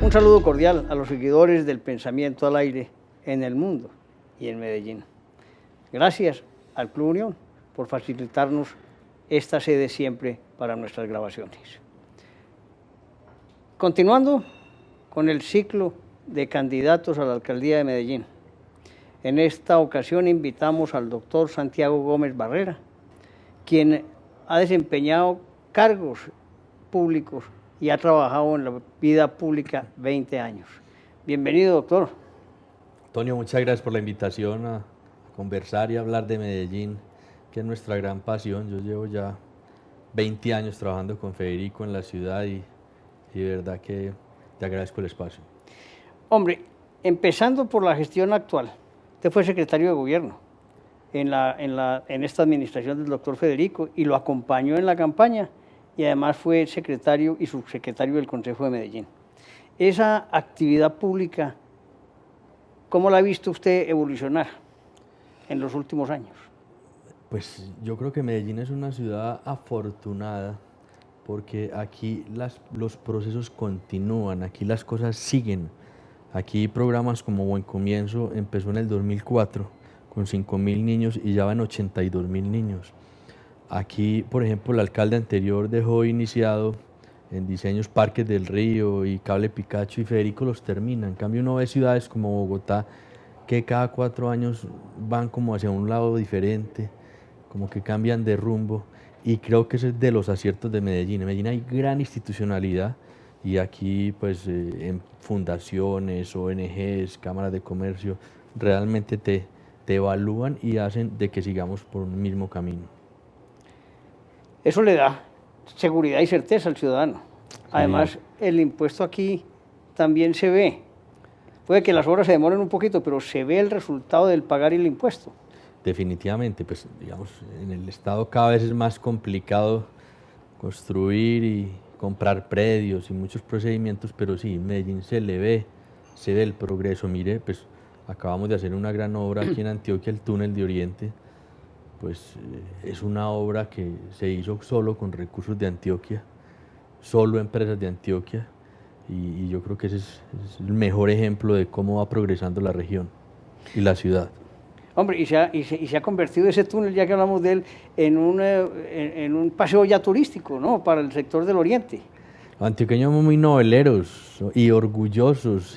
Un saludo cordial a los seguidores del pensamiento al aire en el mundo y en Medellín. Gracias al Club Unión por facilitarnos esta sede siempre para nuestras grabaciones. Continuando con el ciclo de candidatos a la alcaldía de Medellín. En esta ocasión invitamos al doctor Santiago Gómez Barrera, quien ha desempeñado cargos públicos y ha trabajado en la vida pública 20 años. Bienvenido, doctor. Antonio, muchas gracias por la invitación a conversar y hablar de Medellín, que es nuestra gran pasión. Yo llevo ya 20 años trabajando con Federico en la ciudad y de verdad que te agradezco el espacio. Hombre, empezando por la gestión actual, usted fue secretario de gobierno en esta administración del doctor Federico y lo acompañó en la campaña y además fue secretario y subsecretario del Consejo de Medellín. Esa actividad pública, ¿cómo la ha visto usted evolucionar en los últimos años? Pues yo creo que Medellín es una ciudad afortunada porque aquí los procesos continúan, aquí las cosas siguen. Aquí programas como Buen Comienzo empezó en el 2004 con 5.000 niños y ya van 82.000 niños. Aquí, por ejemplo, el alcalde anterior dejó iniciado en diseños Parques del Río y Cable Picacho y Federico los termina. En cambio uno ve ciudades como Bogotá que cada 4 años van como hacia un lado diferente, como que cambian de rumbo y creo que ese es de los aciertos de Medellín. En Medellín hay gran institucionalidad y aquí pues en fundaciones, ONGs, cámaras de comercio, realmente te evalúan y hacen de que sigamos por un mismo camino. Eso le da seguridad y certeza al ciudadano. Además, Sí. El impuesto aquí también se ve. Puede que las obras se demoren un poquito, pero se ve el resultado del pagar el impuesto. Definitivamente, pues digamos, en el estado cada vez es más complicado construir y comprar predios y muchos procedimientos, pero sí, en Medellín se ve el progreso. Mire, pues acabamos de hacer una gran obra aquí en Antioquia, el túnel de Oriente, pues es una obra que se hizo solo con recursos de Antioquia, solo empresas de Antioquia, y yo creo que ese es el mejor ejemplo de cómo va progresando la región y la ciudad. Hombre, y se ha convertido ese túnel, ya que hablamos de él, en un paseo ya turístico, ¿no?, para el sector del Oriente. Los antioqueños somos muy noveleros y orgullosos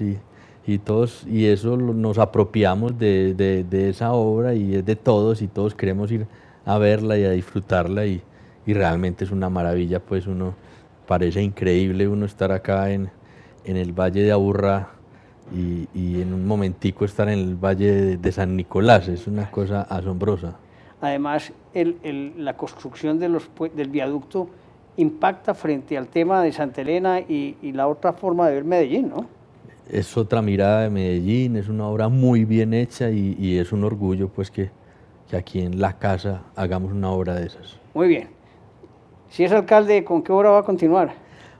y todos, y eso nos apropiamos de esa obra y es de todos y todos queremos ir a verla y a disfrutarla y realmente es una maravilla, pues uno parece increíble uno estar acá en el Valle de Aburrá y en un momentico estar en el Valle de San Nicolás, es una cosa asombrosa. Además, la construcción del viaducto impacta frente al tema de Santa Elena y la otra forma de ver Medellín, ¿no? Es otra mirada de Medellín, es una obra muy bien hecha y es un orgullo pues que aquí en la casa hagamos una obra de esas. Muy bien. Si es alcalde, ¿con qué obra va a continuar?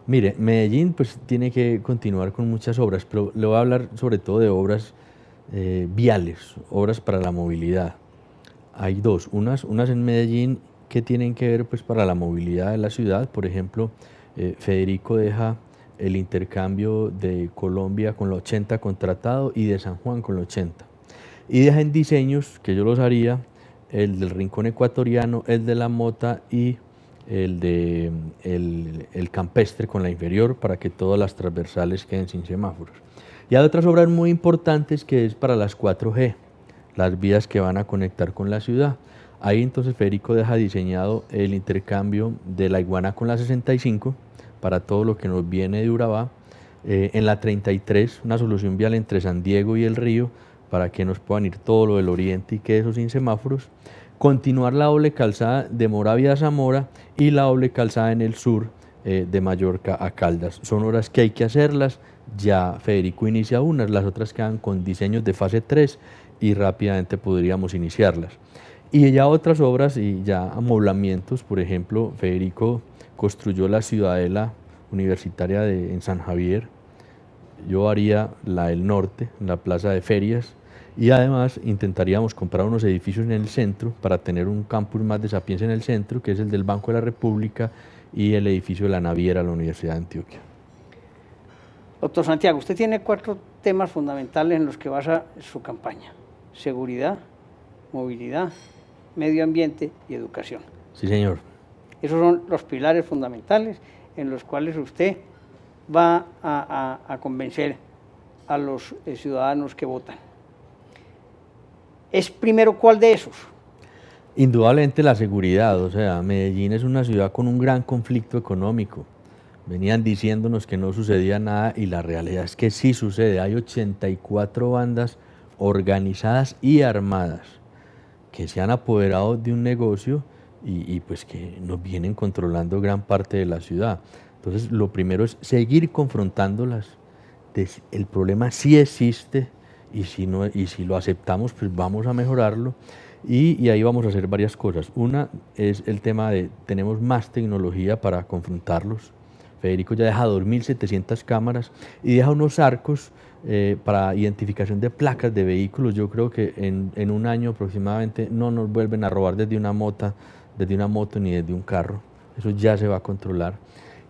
Mire, Medellín pues tiene que continuar con muchas obras, pero le voy a hablar sobre todo de obras viales, obras para la movilidad. Hay dos, unas en Medellín que tienen que ver pues para la movilidad de la ciudad. Por ejemplo, Federico deja el intercambio de Colombia con la 80 contratado y de San Juan con la 80. Y deja en diseños, que yo los haría, el del Rincón Ecuatoriano, el de la Mota y el campestre con la inferior para que todas las transversales queden sin semáforos. Y hay otras obras muy importantes que es para las 4G, las vías que van a conectar con la ciudad. Ahí entonces Federico deja diseñado el intercambio de la Iguana con la 65 para todo lo que nos viene de Urabá. En la 33 una solución vial entre San Diego y El Río para que nos puedan ir todo lo del oriente y quede eso sin semáforos. Continuar la doble calzada de Moravia a Zamora y la doble calzada en el sur de Mallorca a Caldas. Son obras que hay que hacerlas, ya Federico inicia unas, las otras quedan con diseños de fase 3 y rápidamente podríamos iniciarlas. Y ya otras obras y ya amoblamientos, por ejemplo, Federico construyó la ciudadela universitaria en San Javier, yo haría la del norte, en la plaza de ferias, y además intentaríamos comprar unos edificios en el centro para tener un campus más de Sapienza en el centro, que es el del Banco de la República y el edificio de la Naviera de la Universidad de Antioquia. Doctor Santiago, usted tiene 4 temas fundamentales en los que basa su campaña: seguridad, movilidad, medio ambiente y educación. Sí, señor. Esos son los pilares fundamentales en los cuales usted va a convencer a los ciudadanos que votan. ¿Es primero cuál de esos? Indudablemente la seguridad, o sea, Medellín es una ciudad con un gran conflicto económico. Venían diciéndonos que no sucedía nada y la realidad es que sí sucede. Hay 84 bandas organizadas y armadas que se han apoderado de un negocio y pues que nos vienen controlando gran parte de la ciudad. Entonces lo primero es seguir confrontándolas. El problema sí existe y si lo aceptamos pues vamos a mejorarlo y ahí vamos a hacer varias cosas. Una es el tema de tenemos más tecnología para confrontarlos. Federico ya deja 2.700 cámaras y deja unos arcos para identificación de placas de vehículos. Yo creo que en un año aproximadamente no nos vuelven a robar desde una moto ni desde un carro. Eso ya se va a controlar.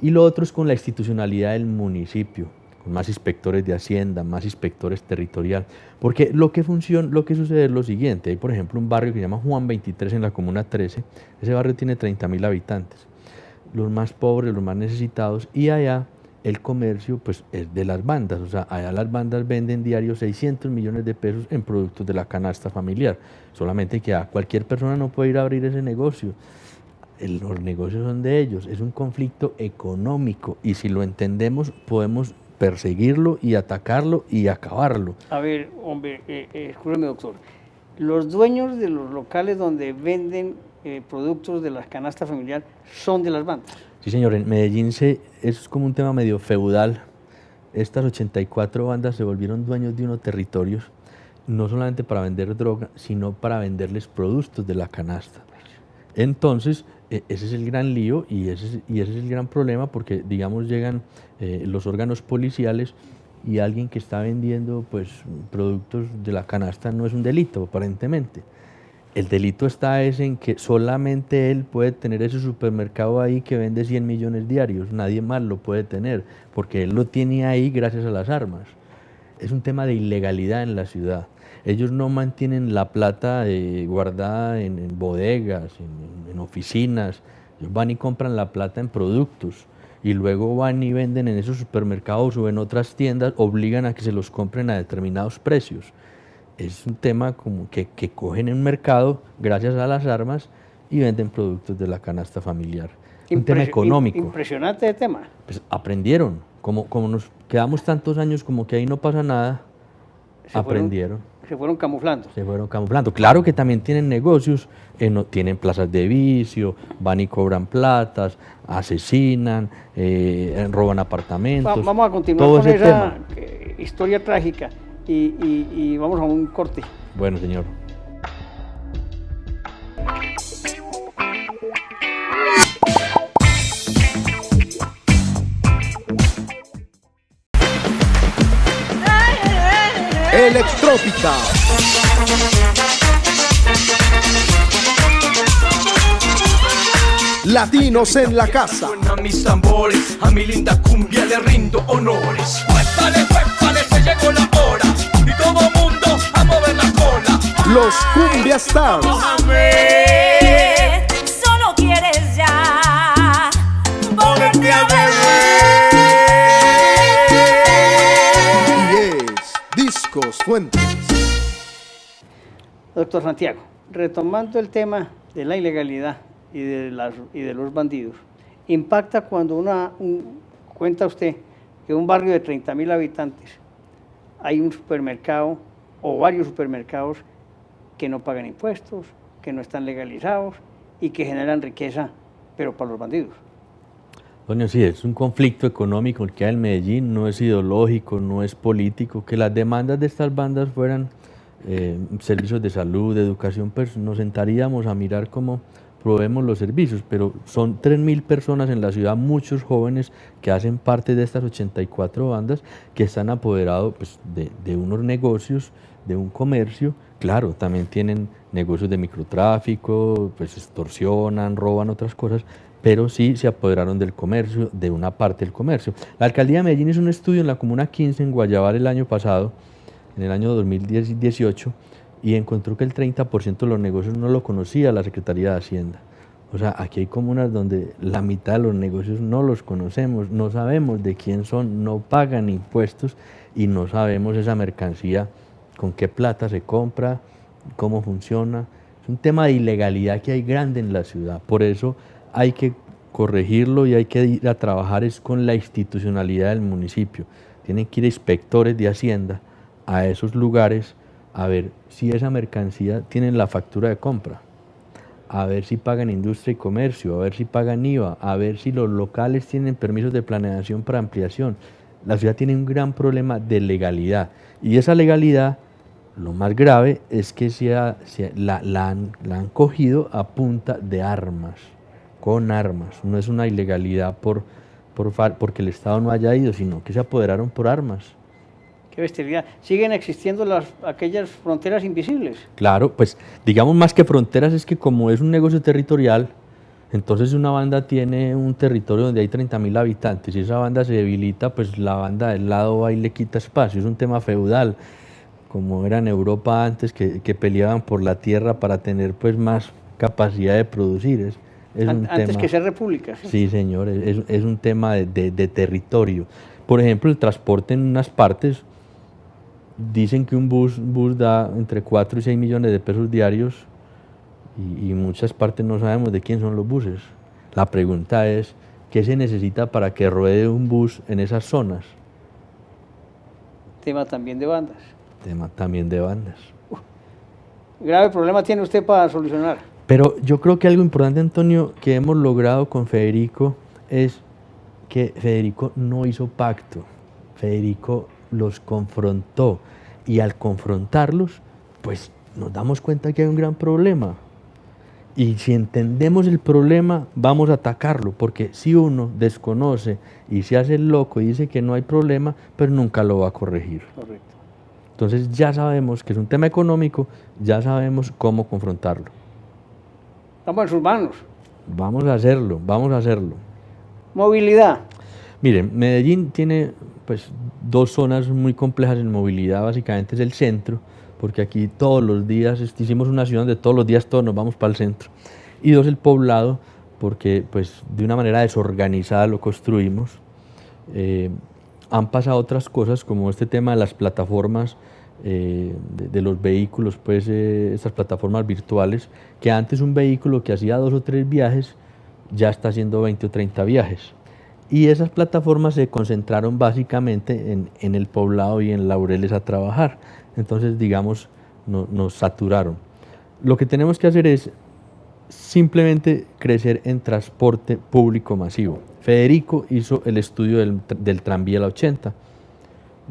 Y lo otro es con la institucionalidad del municipio, con más inspectores de Hacienda, más inspectores territorial. Porque lo que sucede es lo siguiente. Hay, por ejemplo, un barrio que se llama Juan 23 en la Comuna 13. Ese barrio tiene 30.000 habitantes. Los más pobres, los más necesitados, y allá el comercio pues es de las bandas, o sea, allá las bandas venden diario 600 millones de pesos en productos de la canasta familiar, solamente que a cualquier persona no puede ir a abrir ese negocio, los negocios son de ellos, es un conflicto económico y si lo entendemos podemos perseguirlo y atacarlo y acabarlo. A ver, hombre, escúchame, doctor, los dueños de los locales donde venden productos de la canasta familiar son de las bandas. Sí, señor, en Medellín es como un tema medio feudal. Estas 84 bandas se volvieron dueños de unos territorios, no solamente para vender droga, sino para venderles productos de la canasta. Entonces, ese es el gran lío y ese es el gran problema porque, digamos, llegan los órganos policiales y alguien que está vendiendo pues, productos de la canasta no es un delito, aparentemente. El delito está en que solamente él puede tener ese supermercado ahí que vende 100 millones diarios, nadie más lo puede tener, porque él lo tiene ahí gracias a las armas. Es un tema de ilegalidad en la ciudad. Ellos no mantienen la plata guardada en bodegas, en oficinas, ellos van y compran la plata en productos y luego van y venden en esos supermercados o en otras tiendas, obligan a que se los compren a determinados precios. Es un tema como que cogen en un mercado gracias a las armas y venden productos de la canasta familiar. Un tema económico. Impresionante el tema. Pues aprendieron. Como nos quedamos tantos años como que ahí no pasa nada, aprendieron. Se fueron camuflando. Se fueron camuflando. Claro que también tienen negocios, tienen plazas de vicio, van y cobran platas, asesinan, roban apartamentos. Vamos a continuar con esa historia trágica. Y vamos a un corte. Bueno, señor. Electrópica. Latinos en la casa. Suenan mis tambores, a mi linda cumbia le rindo honores. Huépale, se llegó la hora y todo mundo a mover la cola. Los Cumbia Stars. Mohamed, solo quieres ya ponerte a beber. Y es Discos Fuentes. Doctor Santiago, retomando el tema de la ilegalidad y de los bandidos, impacta cuando cuenta usted que en un barrio de 30.000 habitantes hay un supermercado o varios supermercados que no pagan impuestos, que no están legalizados y que generan riqueza, pero para los bandidos. Doña, sí, es un conflicto económico el que hay en Medellín, no es ideológico, no es político. Que las demandas de estas bandas fueran servicios de salud, de educación, pues nos sentaríamos a mirar cómo proveemos los servicios, pero son 3.000 personas en la ciudad, muchos jóvenes que hacen parte de estas 84 bandas que están apoderados pues, de unos negocios, de un comercio. Claro, también tienen negocios de microtráfico, pues extorsionan, roban otras cosas, pero sí se apoderaron del comercio, de una parte del comercio. La alcaldía de Medellín hizo un estudio en la Comuna 15 en Guayabal el año pasado, en el año 2018, y encontró que el 30% de los negocios no lo conocía la Secretaría de Hacienda. O sea, aquí hay comunas donde la mitad de los negocios no los conocemos, no sabemos de quién son, no pagan impuestos y no sabemos esa mercancía, con qué plata se compra, cómo funciona. Es un tema de ilegalidad que hay grande en la ciudad. Por eso hay que corregirlo y hay que ir a trabajar es con la institucionalidad del municipio. Tienen que ir inspectores de Hacienda a esos lugares a ver si esa mercancía tiene la factura de compra, a ver si pagan industria y comercio, a ver si pagan IVA, a ver si los locales tienen permisos de planeación para ampliación. La ciudad tiene un gran problema de legalidad y esa legalidad, lo más grave es que la han cogido a punta de armas, con armas. No es una ilegalidad porque el Estado no haya ido, sino que se apoderaron por armas. Qué bestialidad. ¿Siguen existiendo aquellas fronteras invisibles? Claro, pues digamos más que fronteras es que como es un negocio territorial, entonces una banda tiene un territorio donde hay 30.000 habitantes y esa banda se debilita, pues la banda del lado va y le quita espacio. Es un tema feudal, como era en Europa antes, que peleaban por la tierra para tener pues más capacidad de producir. Antes que ser república. Sí, señor, es un tema de territorio. Por ejemplo, el transporte en unas partes, dicen que un bus da entre 4 y 6 millones de pesos diarios y muchas partes no sabemos de quién son los buses. La pregunta es, ¿qué se necesita para que ruede un bus en esas zonas? Tema también de bandas. Tema también de bandas. Grave problema tiene usted para solucionar. Pero yo creo que algo importante, Antonio, que hemos logrado con Federico es que Federico no hizo pacto. Federico los confrontó y al confrontarlos, pues nos damos cuenta que hay un gran problema. Y si entendemos el problema, vamos a atacarlo, porque si uno desconoce y se hace el loco y dice que no hay problema, pues nunca lo va a corregir. Correcto. Entonces ya sabemos que es un tema económico, ya sabemos cómo confrontarlo. Estamos en sus manos. Vamos a hacerlo, vamos a hacerlo. Movilidad. Miren, Medellín tiene pues dos zonas muy complejas en movilidad, básicamente es el centro, porque aquí todos los días, hicimos una ciudad donde todos los días todos nos vamos para el centro. Y dos, el poblado, porque pues de una manera desorganizada lo construimos. Han pasado otras cosas como este tema de las plataformas, de los vehículos, pues estas plataformas virtuales, que antes un vehículo que hacía 2 o 3 viajes ya está haciendo 20 o 30 viajes. Y esas plataformas se concentraron básicamente en el poblado y en Laureles a trabajar. Entonces, digamos, nos saturaron. Lo que tenemos que hacer es simplemente crecer en transporte público masivo. Federico hizo el estudio del tranvía a la 80.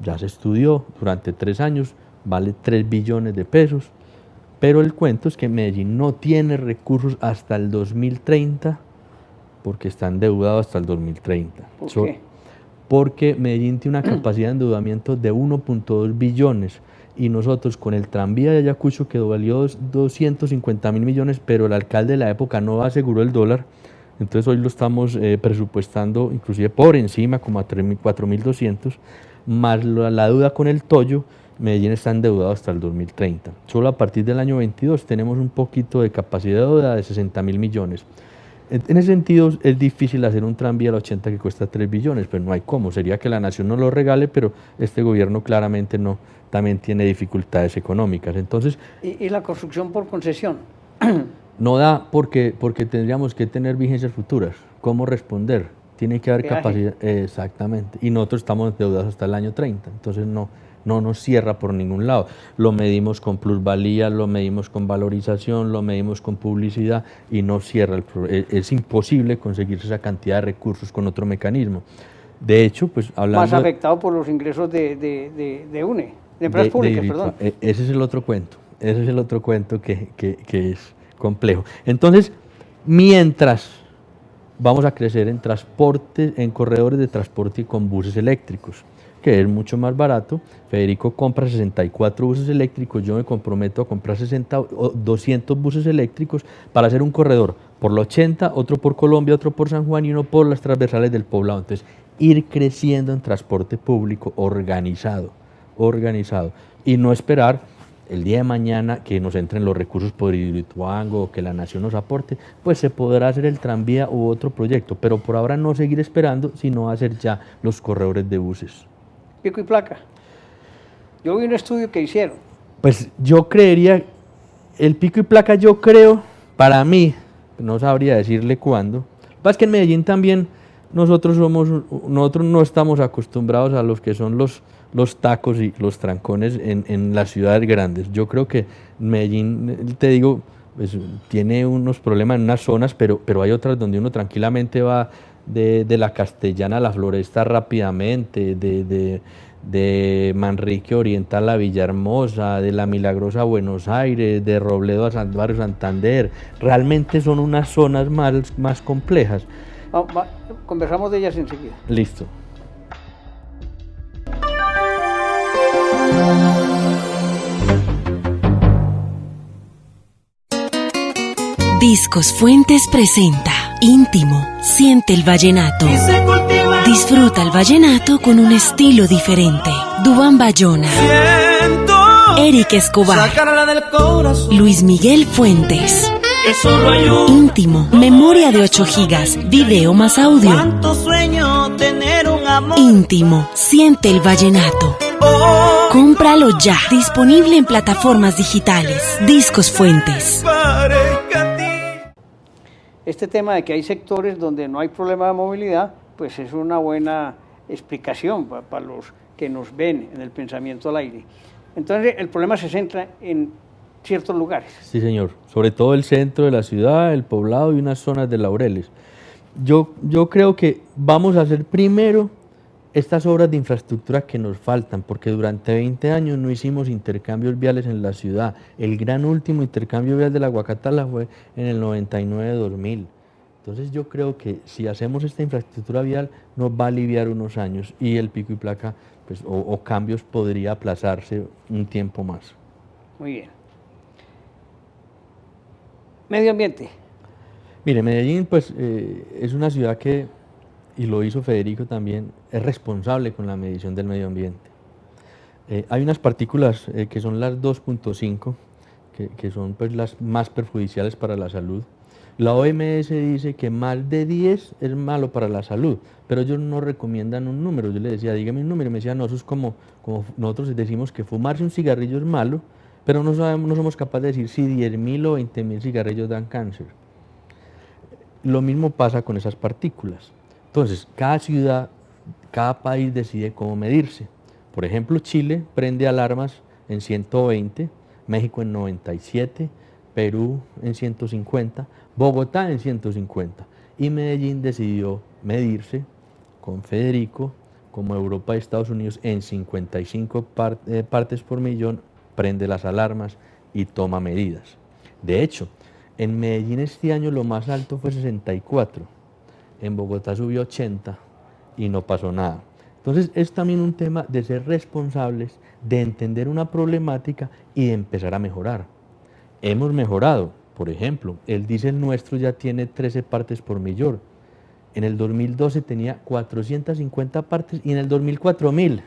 Ya se estudió durante 3 años, vale 3 billones de pesos. Pero el cuento es que Medellín no tiene recursos hasta el 2030 porque está endeudado hasta el 2030. ¿Por qué? Porque Medellín tiene una capacidad de endeudamiento de 1.2 billones y nosotros con el tranvía de Ayacucho que valió 250.000 millones, pero el alcalde de la época no aseguró el dólar, entonces hoy lo estamos presupuestando inclusive por encima, como a 4.200, más la deuda con el Toyo. Medellín está endeudado hasta el 2030. Solo a partir del año 22 tenemos un poquito de capacidad de deuda de 60.000 millones. En ese sentido es difícil hacer un tranvía a la 80 que cuesta 3 billones, pero no hay cómo. Sería que la nación no lo regale, pero este gobierno claramente no, también tiene dificultades económicas. Entonces, ¿Y la construcción por concesión? No da porque tendríamos que tener vigencias futuras. ¿Cómo responder? Tiene que haber Peaje. capacidad. Exactamente. Y nosotros estamos endeudados hasta el año 30. Entonces no nos cierra por ningún lado. Lo medimos con plusvalía, lo medimos con valorización, lo medimos con publicidad y no cierra. Es imposible conseguir esa cantidad de recursos con otro mecanismo. De hecho, pues hablando... Más afectado por los ingresos de UNE, de empresas públicas, perdón. Ese es el otro cuento. Ese es el otro cuento que es complejo. Entonces, mientras vamos a crecer en transporte, en corredores de transporte con buses eléctricos, que es mucho más barato. Federico compra 64 buses eléctricos, yo me comprometo a comprar 60 o 200 buses eléctricos para hacer un corredor por la 80, otro por Colombia, otro por San Juan y uno por las transversales del Poblado. Entonces, ir creciendo en transporte público organizado y no esperar el día de mañana que nos entren los recursos por Hidroituango o que la nación nos aporte, pues se podrá hacer el tranvía u otro proyecto, pero por ahora no seguir esperando, sino hacer ya los corredores de buses. Pico y placa. Yo vi un estudio que hicieron. Pues yo creería, el pico y placa yo creo, para mí, no sabría decirle cuándo. Lo que pasa es que en Medellín también nosotros no estamos acostumbrados a los que son los tacos y los trancones en las ciudades grandes. Yo creo que Medellín, te digo, pues, tiene unos problemas en unas zonas, pero hay otras donde uno tranquilamente va de la Castellana a la Floresta rápidamente, de Manrique Oriental a Villahermosa, de La Milagrosa a Buenos Aires, de Robledo a Barrio Santander. Realmente son unas zonas más complejas. Conversamos de ellas enseguida. Listo. Discos Fuentes presenta Íntimo, siente el vallenato. Disfruta el vallenato con un estilo diferente. Duván Bayona, Eric Escobar, Luis Miguel Fuentes. Íntimo, memoria de 8 gigas, video más audio. Íntimo, siente el vallenato. Cómpralo ya, disponible en plataformas digitales. Discos Fuentes. Este tema de que hay sectores donde no hay problema de movilidad, pues es una buena explicación para los que nos ven en el pensamiento al aire. Entonces el problema se centra en ciertos lugares. Sí, señor. Sobre todo el centro de la ciudad, el Poblado y unas zonas de Laureles. Yo creo que vamos a hacer primero estas obras de infraestructura que nos faltan, porque durante 20 años no hicimos intercambios viales en la ciudad. El gran último intercambio vial de la Guacatala fue en el 99-2000. Entonces yo creo que si hacemos esta infraestructura vial nos va a aliviar unos años y el pico y placa pues, o cambios podría aplazarse un tiempo más. Muy bien. Medio ambiente. Mire, Medellín pues es una ciudad que, y lo hizo Federico también, es responsable con la medición del medio ambiente. Hay unas partículas que son las 2.5, que son pues, las más perjudiciales para la salud. La OMS dice que más de 10 es malo para la salud, pero ellos no recomiendan un número. Yo le decía, dígame un número, y me decía, no, eso es como nosotros decimos que fumarse un cigarrillo es malo, pero no somos capaces de decir si 10.000 o 20.000 cigarrillos dan cáncer. Lo mismo pasa con esas partículas. Entonces, cada ciudad, cada país decide cómo medirse. Por ejemplo, Chile prende alarmas en 120, México en 97, Perú en 150, Bogotá en 150. Y Medellín decidió medirse con Federico, como Europa y Estados Unidos, en 55 partes por millón, prende las alarmas y toma medidas. De hecho, en Medellín este año lo más alto fue 64. En Bogotá subió 80 y no pasó nada. Entonces es también un tema de ser responsables, de entender una problemática y de empezar a mejorar. Hemos mejorado, por ejemplo, el diésel nuestro ya tiene 13 partes por millón. En el 2012 tenía 450 partes y en el 2004 1000.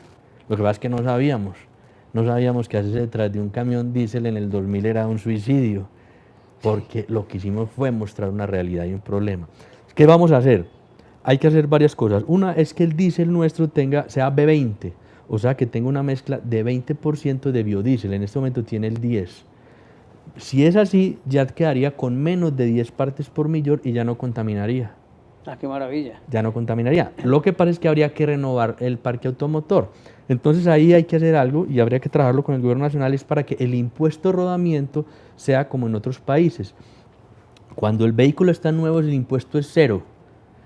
Lo que pasa es que no sabíamos que hacerse detrás de un camión diésel en el 2000 era un suicidio, porque lo que hicimos fue mostrar una realidad y un problema. ¿Qué vamos a hacer? Hay que hacer varias cosas. Una es que el diésel nuestro sea B20, o sea que tenga una mezcla de 20% de biodiesel. En este momento tiene el 10%. Si es así, ya quedaría con menos de 10 partes por millón y ya no contaminaría. Ah, qué maravilla. Ya no contaminaría. Lo que pasa es que habría que renovar el parque automotor. Entonces ahí hay que hacer algo y habría que trabajarlo con el gobierno nacional, es para que el impuesto de rodamiento sea como en otros países. Cuando el vehículo está nuevo, el impuesto es 0.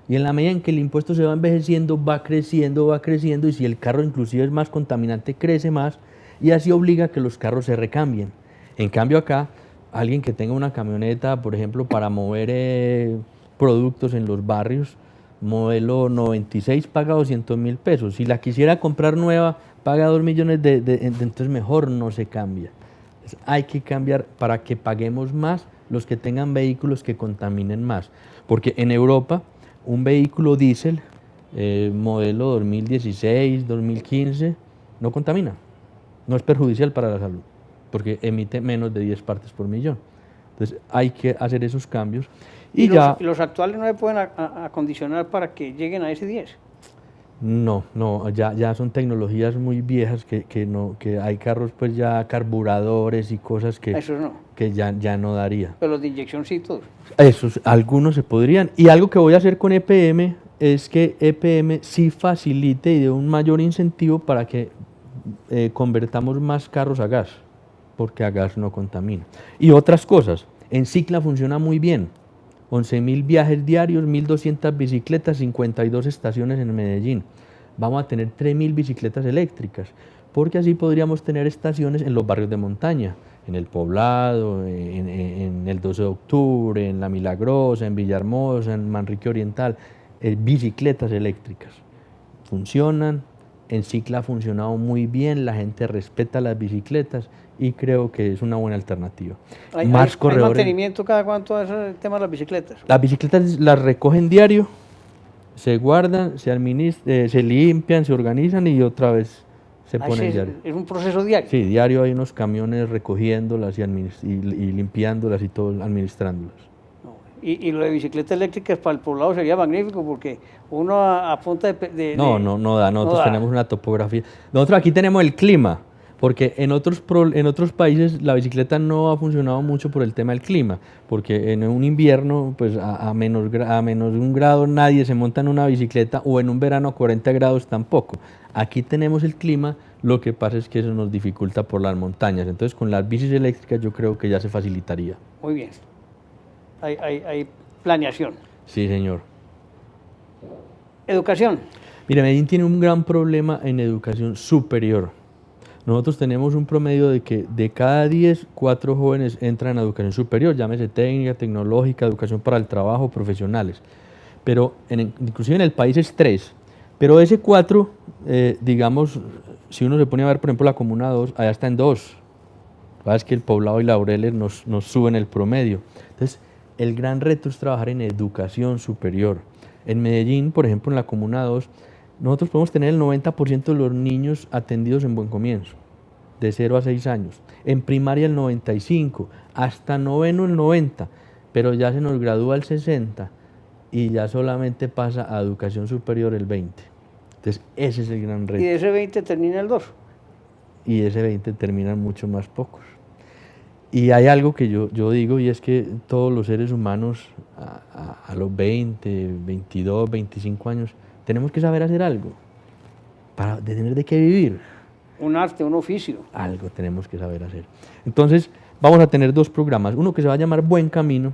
Y en la medida en que el impuesto se va envejeciendo, va creciendo, y si el carro inclusive es más contaminante, crece más, y así obliga a que los carros se recambien. En cambio acá, alguien que tenga una camioneta, por ejemplo, para mover productos en los barrios, modelo 96 paga 200.000 pesos. Si la quisiera comprar nueva, paga 2 millones entonces mejor no se cambia. Entonces, hay que cambiar para que paguemos más los que tengan vehículos que contaminen más. Porque en Europa, un vehículo diésel, modelo 2016, 2015, no contamina, no es perjudicial para la salud, porque emite menos de 10 partes por millón. Entonces hay que hacer esos cambios. Y ya, los actuales no se pueden acondicionar para que lleguen a ese 10. no, ya son tecnologías muy viejas que hay carros pues ya carburadores y cosas que, Eso no. que ya no daría. Pero los de inyección sí, todos. Esos, algunos se podrían. Y algo que voy a hacer con EPM es que EPM sí facilite y dé un mayor incentivo para que convertamos más carros a gas, porque a gas no contamina. Y otras cosas, en Cicla funciona muy bien. 11.000 viajes diarios, 1.200 bicicletas, 52 estaciones en Medellín. Vamos a tener 3.000 bicicletas eléctricas, porque así podríamos tener estaciones en los barrios de montaña, en El Poblado, en el 12 de octubre, en La Milagrosa, en Villahermosa, en Manrique Oriental, bicicletas eléctricas. Funcionan, en Cicla ha funcionado muy bien, la gente respeta las bicicletas y creo que es una buena alternativa. ¿Hay mantenimiento cada cuánto es el tema de las bicicletas? Las bicicletas las recogen diario, se guardan, se limpian, se organizan y otra vez se ponen diario. ¿Es un proceso diario? Sí, diario hay unos camiones recogiéndolas y limpiándolas y todo, administrándolas. Y lo de bicicleta eléctrica para el poblado sería magnífico porque uno a punta de no da, nosotros tenemos una topografía. Nosotros aquí tenemos el clima, porque en otros países la bicicleta no ha funcionado mucho por el tema del clima, porque en un invierno pues a menos de 1 grado nadie se monta en una bicicleta, o en un verano a 40 grados tampoco. Aquí tenemos el clima, lo que pasa es que eso nos dificulta por las montañas, entonces con las bicis eléctricas yo creo que ya se facilitaría. Muy bien. Hay planeación. Sí, señor. Educación. Mira, Medellín tiene un gran problema en educación superior. Nosotros tenemos un promedio de que de cada 10, 4 jóvenes entran a educación superior, llámese técnica, tecnológica, educación para el trabajo, profesionales. Pero inclusive en el país es 3. Pero ese 4, digamos, si uno se pone a ver, por ejemplo, la Comuna 2, allá está en 2. Lo que pasa es que el Poblado y Laureles nos suben el promedio. Entonces, el gran reto es trabajar en educación superior. En Medellín, por ejemplo, en la Comuna 2, nosotros podemos tener el 90% de los niños atendidos en Buen Comienzo, de 0 a 6 años. En primaria el 95%, hasta noveno el 90%, pero ya se nos gradúa el 60% y ya solamente pasa a educación superior el 20%. Entonces, ese es el gran reto. Y de ese 20 termina el 2. Y ese 20 terminan mucho más pocos. Y hay algo que yo digo, y es que todos los seres humanos a los 20, 22, 25 años, tenemos que saber hacer algo para tener de qué vivir. Un arte, un oficio. Algo tenemos que saber hacer. Entonces, vamos a tener 2 programas. Uno que se va a llamar Buen Camino,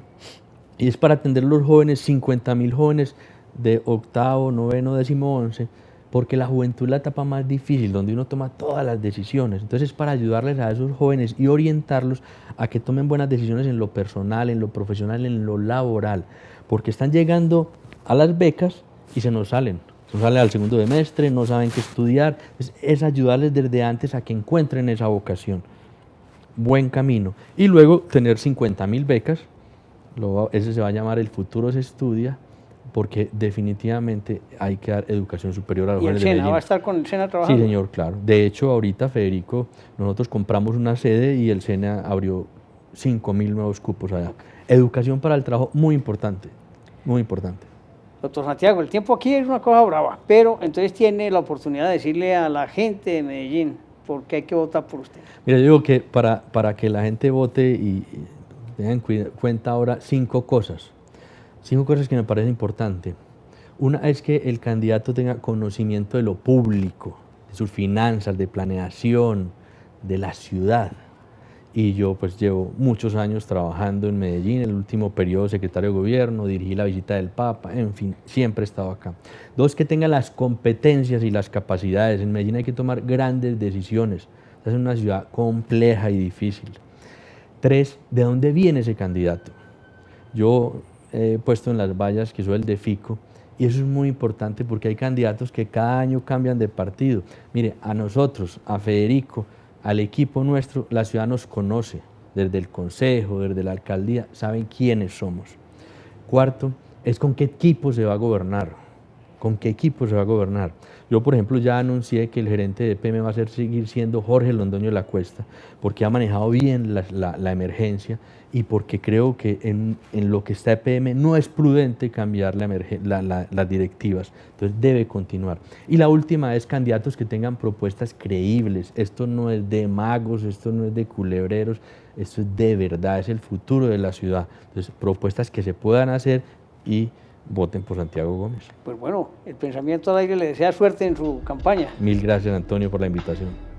y es para atender a los jóvenes, 50.000 jóvenes de 8º, 9º, 10º, 11º, porque la juventud es la etapa más difícil, donde uno toma todas las decisiones. Entonces, es para ayudarles a esos jóvenes y orientarlos a que tomen buenas decisiones en lo personal, en lo profesional, en lo laboral, porque están llegando a las becas y se nos salen al segundo semestre, no saben qué estudiar. Es ayudarles desde antes a que encuentren esa vocación. Buen Camino. Y luego tener 50.000 becas, ese se va a llamar El Futuro se Estudia, porque definitivamente hay que dar educación superior a los jóvenes de Medellín. ¿Y el SENA va a estar con el SENA trabajando? Sí, señor, claro. De hecho, ahorita, Federico, nosotros compramos una sede y el SENA abrió 5.000 nuevos cupos allá. Educación para el trabajo, muy importante, muy importante. Doctor Santiago, el tiempo aquí es una cosa brava, pero entonces tiene la oportunidad de decirle a la gente de Medellín por qué hay que votar por usted. Mira, yo digo que para que la gente vote y tengan en cuenta ahora 5 cosas. 5 cosas que me parecen importantes. Una es que el candidato tenga conocimiento de lo público, de sus finanzas, de planeación, de la ciudad. Y yo pues llevo muchos años trabajando en Medellín, el último periodo secretario de gobierno, dirigí la visita del Papa, en fin, siempre he estado acá. 2, que tenga las competencias y las capacidades. En Medellín hay que tomar grandes decisiones. Es una ciudad compleja y difícil. 3, ¿de dónde viene ese candidato? Yo he puesto en las vallas que soy el de Fico, y eso es muy importante porque hay candidatos que cada año cambian de partido. Mire, a nosotros, a Federico, al equipo nuestro, la ciudad nos conoce, desde el consejo, desde la alcaldía, saben quiénes somos. Cuarto, es con qué equipo se va a gobernar. ¿Con qué equipo se va a gobernar? Yo, por ejemplo, ya anuncié que el gerente de EPM va a seguir siendo Jorge Londoño de la Cuesta, porque ha manejado bien la emergencia y porque creo que en lo que está EPM no es prudente cambiar las directivas, entonces debe continuar. Y la última es candidatos que tengan propuestas creíbles. Esto no es de magos, esto no es de culebreros, esto es de verdad, es el futuro de la ciudad. Entonces, propuestas que se puedan hacer y voten por Santiago Gómez. Pues bueno, el Pensamiento al Aire le desea suerte en su campaña. Mil gracias, Antonio, por la invitación.